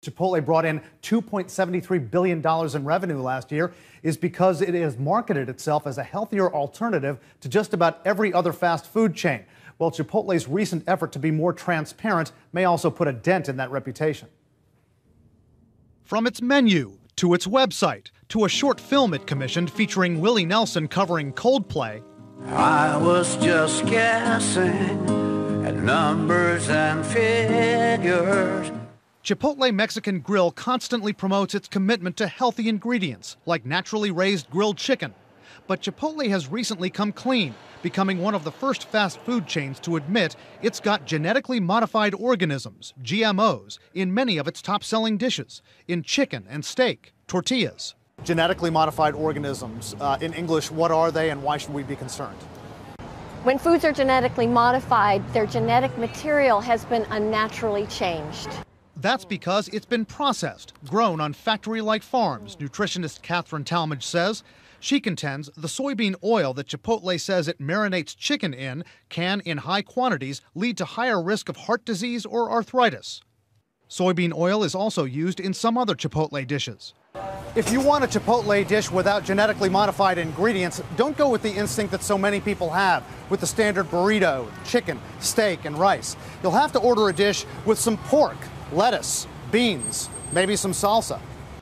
Chipotle brought in $2.73 billion in revenue last year is because it has marketed itself as a healthier alternative to just about every other fast food chain. Well, Chipotle's recent effort to be more transparent may also put a dent in that reputation. From its menu, to its website, to a short film it commissioned featuring Willie Nelson covering Coldplay. I was just guessing at numbers and figures. Chipotle Mexican Grill constantly promotes its commitment to healthy ingredients, like naturally raised grilled chicken. But Chipotle has recently come clean, becoming one of the first fast food chains to admit it's got genetically modified organisms, GMOs, in many of its top-selling dishes, in chicken and steak, tortillas. Genetically modified organisms, in English, what are they and why should we be concerned? When foods are genetically modified, their genetic material has been unnaturally changed. That's because it's been processed, grown on factory-like farms, nutritionist Catherine Talmadge says. She contends the soybean oil that Chipotle says it marinates chicken in can, in high quantities, lead to higher risk of heart disease or arthritis. Soybean oil is also used in some other Chipotle dishes. If you want a Chipotle dish without genetically modified ingredients, don't go with the instinct that so many people have, with the standard burrito, chicken, steak, and rice. You'll have to order a dish with some pork, lettuce, beans, maybe some salsa.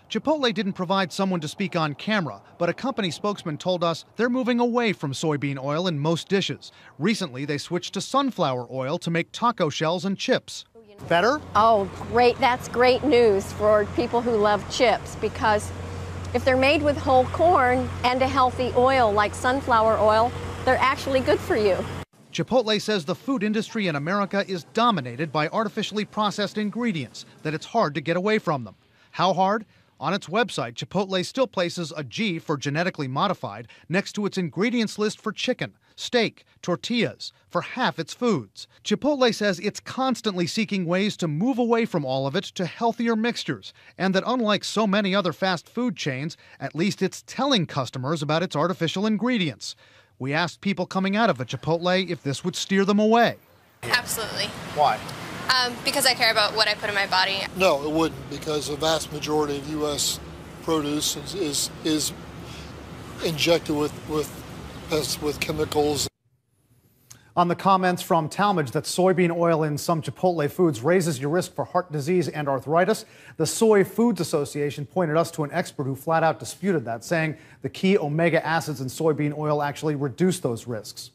Chipotle didn't provide someone to speak on camera, but a company spokesman told us they're moving away from soybean oil in most dishes. Recently, they switched to sunflower oil to make taco shells and chips. Better? Oh, great. That's great news for people who love chips, because if they're made with whole corn and a healthy oil like sunflower oil, they're actually good for you. Chipotle says the food industry in America is dominated by artificially processed ingredients, that it's hard to get away from them. How hard? On its website, Chipotle still places a G for genetically modified next to its ingredients list for chicken, steak, tortillas, for half its foods. Chipotle says it's constantly seeking ways to move away from all of it to healthier mixtures, and that unlike so many other fast food chains, at least it's telling customers about its artificial ingredients. We asked people coming out of a Chipotle if this would steer them away. Absolutely. Why? Because I care about what I put in my body. No, it wouldn't, because the vast majority of U.S. produce is injected with chemicals. On the comments from Talmadge that soybean oil in some Chipotle foods raises your risk for heart disease and arthritis, the Soy Foods Association pointed us to an expert who flat out disputed that, saying the key omega acids in soybean oil actually reduce those risks.